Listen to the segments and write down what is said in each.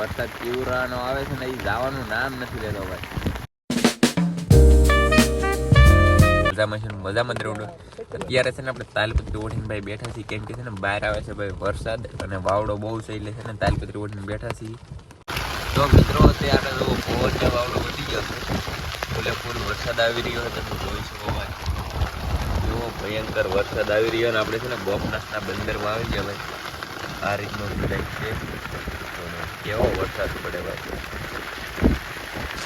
વરસાદ તીવ્રનો આવે છે ને એ જવાનું નામ નથી લેતો ભાઈ. મજામાં જ રહું. અત્યારે છે ને આપણે તાલપત્રી ઓઢીને ભાઈ બેઠા છીએ, કેમ કે છે ને બહાર આવે છે ભાઈ વરસાદ અને વાવડો બહુ છે એટલે છે ને તાલપત્રી ઓઢીને બેઠા છીએ. તો મિત્રો અત્યારે તો પવનનો વાવડો વધી ગયો છે, ફૂલ વરસાદ આવી રહ્યો છે. તમે જોઈ શકો ભાઈ, એવો ભયંકર વરસાદ આવી રહ્યો. અને આપણે છે ને ગોપનાથના બંદરમાં આવી ગયા ભાઈ. આ રીતનો ડિઝાઇન છે, કેવો વરસાદ પડે ભાઈ.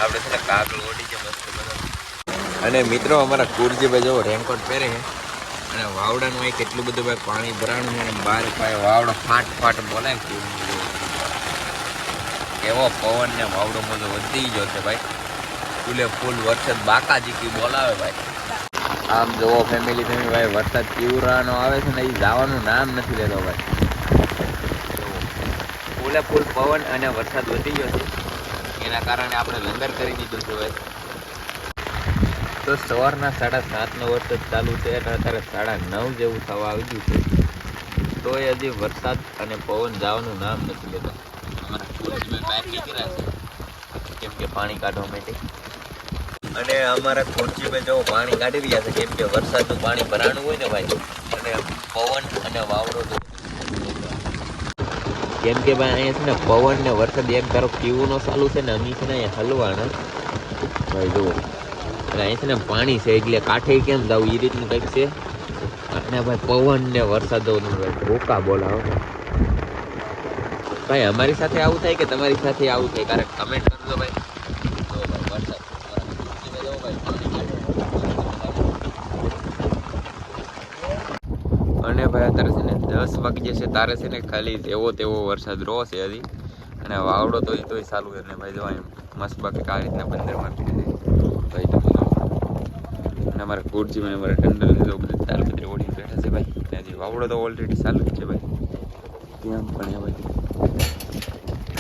આપણે છે ને કાગળ ઓઢી છે મસ્ત બધા. અને મિત્રો અમારા કુરજીભાઈ જો રેનકોટ પહેરે છે અને વાવડાનું અહીં કેટલું બધું ભાઈ પાણી ભરાણું છે. અને બાર ભાઈ વાવડો ફાટ બોલાય. કેવો પવન ને વાવડો બધો વધી ગયો છે ભાઈ. ફૂલ વરસાદ બાકા જીકી બોલાવે ભાઈ. આમ જોવો ફેમિલી ભાઈ, વરસાદ તીવ્રનો આવે છે ને એ જવાનું નામ નથી લેતો ભાઈ. ફૂલ પવન અને વરસાદ વધી ગયો છે, એના કારણે આપણે લંગર કરી દીધું છે ભાઈ. તો સવારના 7:30નો વરસાદ ચાલુ છે અને અત્યારે 9:30 જેવું થવા આવી ગયું છે. તો એ હજી વરસાદ અને પવન જવાનું નામ નથી લેતા. અમારા કુરજીભાઈ બહાર નીકળ્યા છે કેમ કે પાણી કાઢવા માટે. અને અમારા કુરજીભાઈ જો પાણી કાઢી રહ્યા છે કેમ કે વરસાદનું પાણી ભરાણું હોય ને ભાઈ. અને પવન અને વાવડો કેમ કે ભાઈ અહીંયા છે ને પવન ને વરસાદ એક ધારો પીવુંનો ચાલુ છે ને અમે છે ને અહીંયા હલવાના ભાઈ જુઓ. અને અહીં છે ને પાણી છે એટલે કાંઠે કેમ જવું એ રીતનું કંઈક છે. અને ભાઈ પવન ને વરસાદો ભૂકા બોલાવો ભાઈ. અમારી સાથે આવું થાય કે તમારી સાથે આવું થાય કારણ કમેન્ટ કરજો ભાઈ. જો ભાઈ વરસાદ અને ભાઈ અત્યારે છે ને 10 વાગી જશે તારે છે ને ખાલી તેવો વરસાદ રહો છે હજી. અને વાવડો તોય ચાલુ છે ને ભાઈ જો મસ્ત બાકી આ રીતના બંદરમાં ભાઈ તો અને અમારા કુરજીમાં અમારા ટંડલ લીધો બધું તાલપત્રી ઓઢીને બેઠા છે ભાઈ. ત્યાંથી વાવડો તો ઓલરેડી ચાલુ જ છે ભાઈ. ત્યાં પણ એ ભાઈ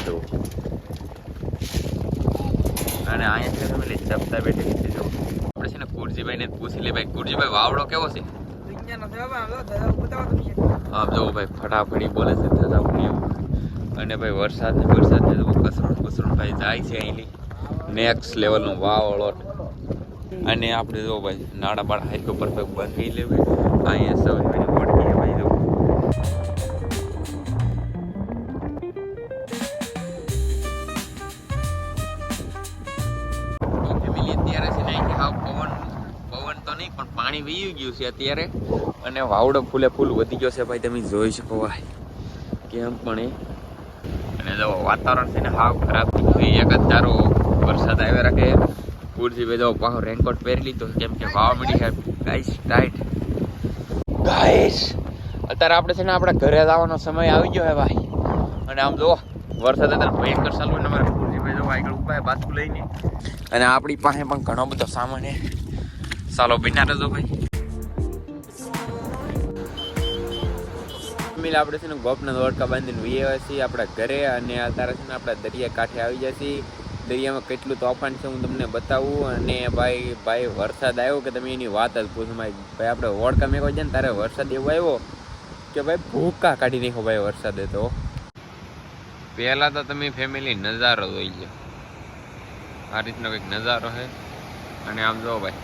જો. અને અહીંયા છે તમે જપતા બેઠેલી છે જો. આપણે છે ને કુરજીભાઈને પૂછી લે ભાઈ, કુરજીભાઈ વાવડો કેવો છે? આમ જો ભાઈ ફટાફટી બોલે છે ધજાવણી એવું. અને ભાઈ વરસાદ ને કસરણ ભાઈ જાય છે અહીંની નેક્સ્ટ લેવલનો વાવડો. અને આપણે જો ભાઈ નાડા બાળા હાઈકો પરફેક્ટ બંધ કરી લેવાય. અહીંયા સૌ ઓળખીએ ભાઈ જો. ફેમિલી અત્યારે છે ને અહીંથી હાવ પવન તો નહીં પણ પાણી વહી ગયું છે અત્યારે. અને વાવડો ફૂલ વધી ગયો છે ભાઈ, તમે જોઈ શકો ભાઈ કેમ પણ એ. અને જો વાતાવરણ છે ને હાવ ખરાબ થઈ ગયું. એક જ ધારો વરસાદ આવ્યા રાખે. કુરજીભાઈ જો પાછો રેનકોટ પહેરી લીધો કેમ કે વાવ મળી છે ગાઈસ ટાઈટ. ગાઈસ અત્યારે આપણે છે ને આપણા ઘરે જવાનો સમય આવી ગયો હે ભાઈ. અને આમ જો વરસાદ અત્યારે ભયંકર ચાલુ ને અમારા કુરજીભાઈ જો આગળ ઉભા બાજુ લઈને. અને આપણી પાસે પણ ઘણો બધો સામાન છે. ચાલો બિના રહેજો ભાઈ. આપણે છે ને ગોપના દોડકા બાંધીને વહીએ છીએ આપણા ઘરે. અને અત્યારે છે ને આપણા દરિયા કાંઠે આવી જાય છીએ. દરિયામાં કેટલું તોફાન છે હું તમને બતાવું. અને ભાઈ વરસાદ આવ્યો કે તમે એની વાત જ પૂછો ભાઈ. આપણે વોડકા મેકો જાય ને તારે વરસાદ એવો આવ્યો કે ભાઈ ભૂકા કાઢી નાખો ભાઈ વરસાદે. તો પહેલાં તો તમે ફેમિલી નજારો જોઈ લો. આ રીતનો કંઈક નજારો છે. અને આમ જો ભાઈ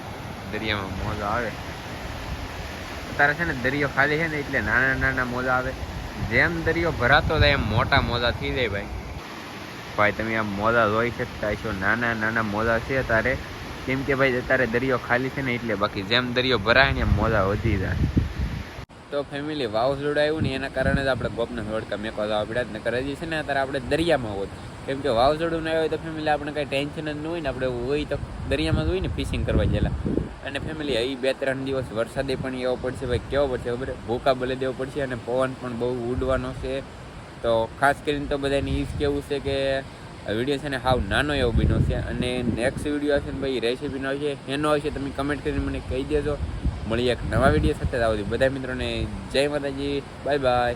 દરિયામાં મોજા આવે. અત્યારે છે ને દરિયો ખાલી છે ને એટલે નાના મોજા આવે. જેમ દરિયો ભરાતો જાય એમ મોટા મોજા થઈ જાય ભાઈ. તમે આમ મોજા જોઈ શકતા છો, નાના મોજા છે અત્યારે. કેમ કે ભાઈ અત્યારે દરિયો ખાલી છે ને એટલે. બાકી જેમ દરિયો ભરાય ને એમ મોજા વધી જાય. તો ફેમિલી વાવાઝોડું આવ્યું ને એના કારણે જ આપણે ગોપના દોડકા મેકવા જવા પડ્યા. નકર હજી છે ને અત્યારે આપણે દરિયામાં હોત. કેમ કે વાવાઝોડું ના હોય તો ફેમિલી આપણે કાંઈ ટેન્શન જ ન હોય ને. આપણે હોય તો દરિયામાં જ હોય ને ફિશિંગ કરવા ગયેલા. અને ફેમિલી અહીં 2-3 દિવસ વરસાદે પણ એવો પડશે ભાઈ. કેવો પડશે ખબર? ભૂકા બોલે દેવો પડશે. અને પવન પણ બહુ ઉડવાનો છે. તો ખાસ કરીને તો બધાને એ જ કહેવું છે કે વિડીયો છે ને હાવ નાનો એવો બન્યો છે. અને નેક્સ્ટ વિડીયો હશે ને ભાઈ રેસીપીનો આવશે એનો આવશે. તમે કમેન્ટ કરીને મને કહી દેજો. મળીએ એક નવા વિડીયો સાથે. આવો બધા મિત્રોને જય માતાજી, બાય બાય.